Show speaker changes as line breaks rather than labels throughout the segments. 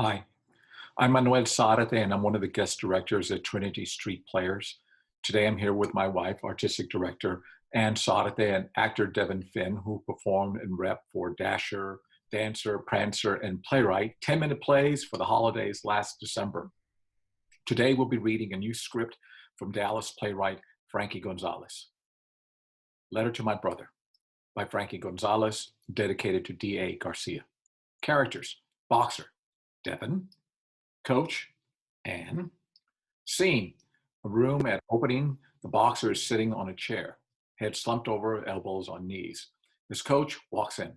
Hi, I'm Manuel Zarate, and I'm one of the guest directors at Trinity Street Players. Today I'm here with my wife, artistic director Ann Zarate, and actor Devin Finn, who performed and rep for Dasher, Dancer, Prancer, and Playwright 10-minute plays for the holidays last December. Today we'll be reading a new script from Dallas playwright Franky Gonzalez. Letter to My Brother by Franky Gonzalez, dedicated to D.A. Garcia. Characters: boxer, Devin; coach, Anne. Scene: a room at opening. The boxer is sitting on a chair, head slumped over, elbows on knees. His coach walks in.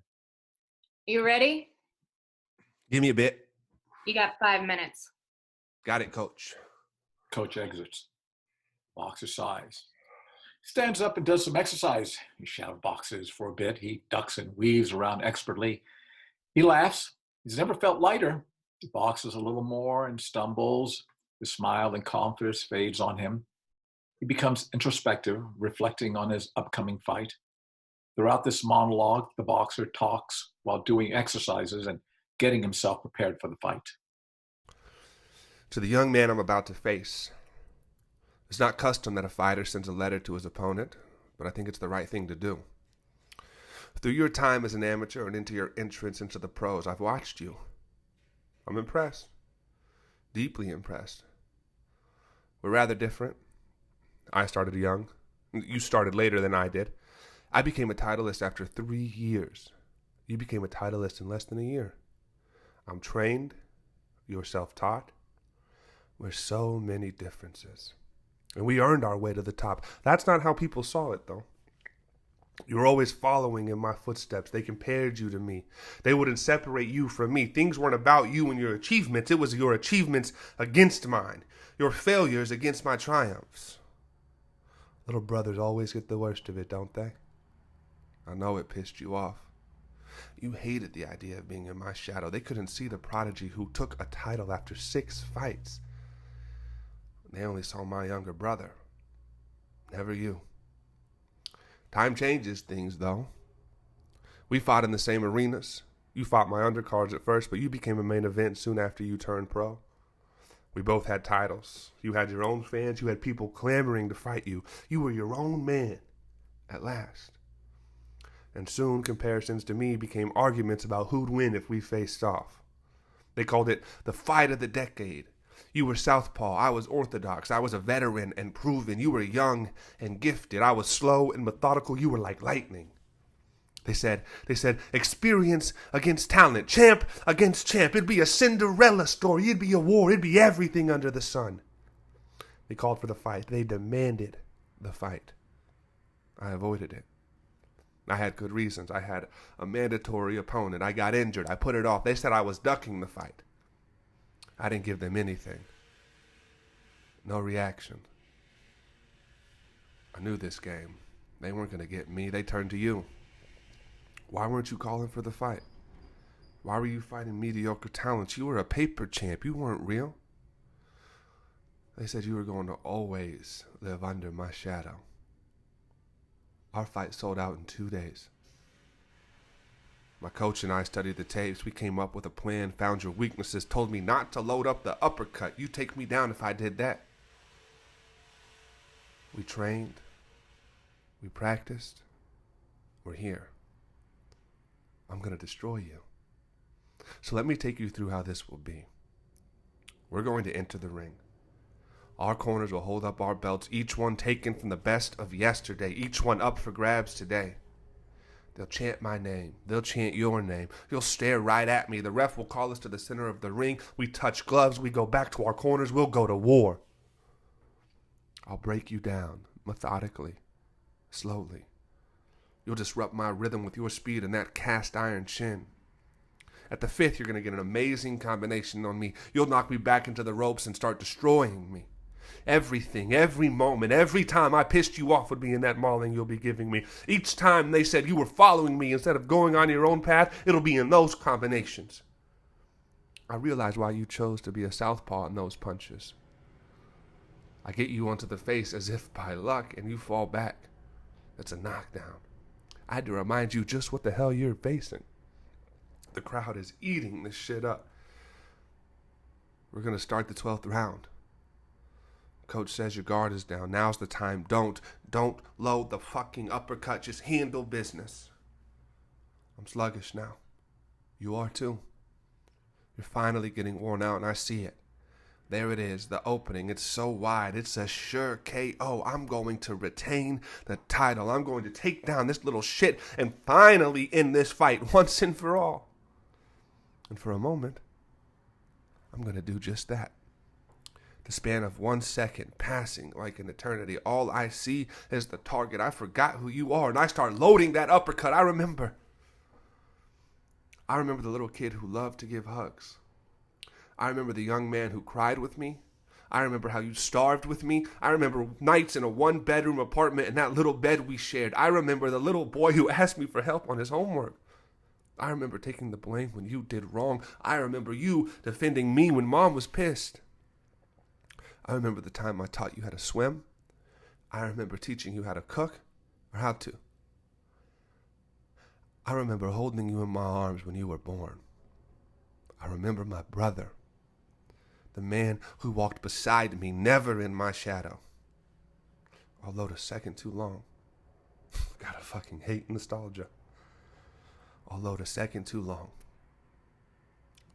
You ready?
Give me a bit.
You got 5 minutes.
Got it, coach.
Coach exits. Boxer sighs. Stands up and does some exercise. He shadow boxes for a bit. He ducks and weaves around expertly. He laughs. He's never felt lighter. He boxes a little more and stumbles. The smile and confidence fades on him. He becomes introspective, reflecting on his upcoming fight. Throughout this monologue, the boxer talks while doing exercises and getting himself prepared for the fight.
To the young man I'm about to face, it's not custom that a fighter sends a letter to his opponent, but I think it's the right thing to do. Through your time as an amateur and into your entrance into the pros, I've watched you. I'm impressed. Deeply impressed. We're rather different. I started young. You started later than I did. I became a titleist after 3 years. You became a titleist in less than a year. I'm trained. You're self-taught. We're so many differences. And we earned our way to the top. That's not how people saw it, though. You were always following in my footsteps. They compared you to me. They wouldn't separate you from me. Things weren't about you and your achievements. It was your achievements against mine. Your failures against my triumphs. Little brothers always get the worst of it, don't they? I know it pissed you off. You hated the idea of being in my shadow. They couldn't see the prodigy who took a title after 6 fights. They only saw my younger brother. Never you. Time changes things, though. We fought in the same arenas. You fought my undercards at first, but you became a main event soon after you turned pro. We both had titles. You had your own fans. You had people clamoring to fight you. You were your own man, at last. And soon, comparisons to me became arguments about who'd win if we faced off. They called it the fight of the decade. You were southpaw, I was orthodox. I was a veteran and proven. You were young and gifted. I was slow and methodical. You were like lightning. They said, experience against talent, champ against champ. It'd be a Cinderella story. It'd be a war. It'd be everything under the sun. They called for the fight. They demanded the fight. I avoided it. I had good reasons. I had a mandatory opponent. I got injured. I put it off. They said I was ducking the fight. I didn't give them anything. No reaction. I knew this game. They weren't going to get me. They turned to you. Why weren't you calling for the fight? Why were you fighting mediocre talents? You were a paper champ. You weren't real. They said you were going to always live under my shadow. Our fight sold out in 2 days. My coach and I studied the tapes. We came up with a plan, found your weaknesses, told me not to load up the uppercut. You'd take me down if I did that. We trained. We practiced. We're here. I'm going to destroy you. So let me take you through how this will be. We're going to enter the ring. Our corners will hold up our belts, each one taken from the best of yesterday, each one up for grabs today. They'll chant my name. They'll chant your name. You'll stare right at me. The ref will call us to the center of the ring. We touch gloves. We go back to our corners. We'll go to war. I'll break you down methodically, slowly. You'll disrupt my rhythm with your speed and that cast iron chin. At the 5th, you're going to get an amazing combination on me. You'll knock me back into the ropes and start destroying me. Everything, every moment, every time I pissed you off would be in that mauling you'll be giving me. Each time they said you were following me instead of going on your own path, it'll be in those combinations. I realize why you chose to be a southpaw in those punches. I get you onto the face as if by luck, and you fall back. It's a knockdown. I had to remind you just what the hell you're facing. The crowd is eating this shit up. We're going to start the 12th round. Coach says your guard is down. Now's the time. Don't load the fucking uppercut. Just handle business. I'm sluggish now. You are too. You're finally getting worn out, and I see it. There it is, the opening. It's so wide. It's a sure KO. I'm going to retain the title. I'm going to take down this little shit and finally end this fight once and for all. And for a moment, I'm going to do just that. The span of 1 second passing like an eternity. All I see is the target. I forgot who you are, and I start loading that uppercut. I remember the little kid who loved to give hugs. I remember the young man who cried with me. I remember how you starved with me. I remember nights in a one-bedroom apartment and that little bed we shared. I remember the little boy who asked me for help on his homework. I remember taking the blame when you did wrong. I remember you defending me when Mom was pissed. I remember the time I taught you how to swim. I remember teaching you how to cook or how to. I remember holding you in my arms when you were born. I remember my brother, the man who walked beside me, never in my shadow. I'll load a second too long. Gotta fucking hate nostalgia. I'll load a second too long.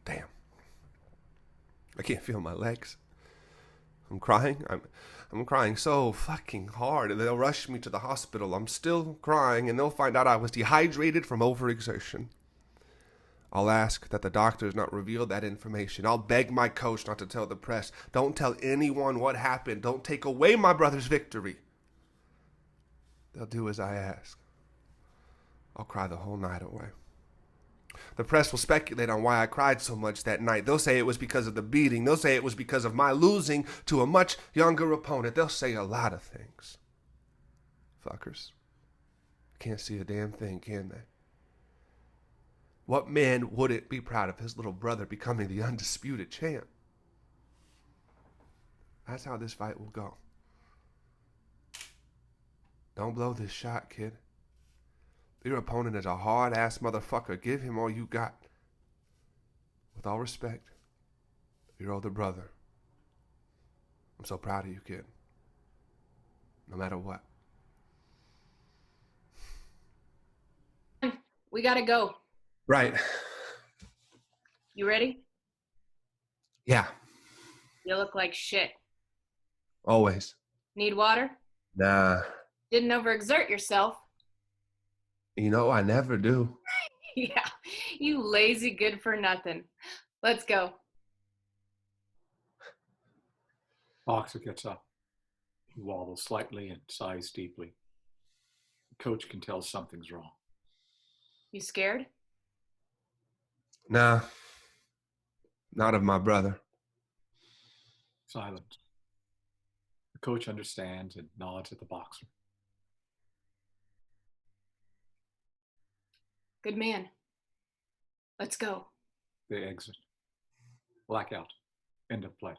Damn. I can't feel my legs. I'm crying. I'm crying so fucking hard. They'll rush me to the hospital. I'm still crying, and they'll find out I was dehydrated from overexertion. I'll ask that the doctors not reveal that information. I'll beg my coach not to tell the press. Don't tell anyone what happened. Don't take away my brother's victory. They'll do as I ask. I'll cry the whole night away. The press will speculate on why I cried so much that night. They'll say it was because of the beating. They'll say it was because of my losing to a much younger opponent. They'll say a lot of things. Fuckers. Can't see a damn thing, can they? What man wouldn't be proud of his little brother becoming the undisputed champ? That's how this fight will go. Don't blow this shot, kid. Your opponent is a hard-ass motherfucker. Give him all you got. With all respect, your older brother. I'm so proud of you, kid. No matter what.
We gotta go.
Right.
You ready?
Yeah.
You look like shit.
Always.
Need water?
Nah.
Didn't overexert yourself.
You know, I never do.
Yeah, you lazy good for nothing. Let's go.
Boxer gets up. He wobbles slightly and sighs deeply. The coach can tell something's wrong.
You scared?
Nah. Not of my brother.
Silence. The coach understands and nods at the boxer.
Good man. Let's go.
They exit. Blackout. End of play.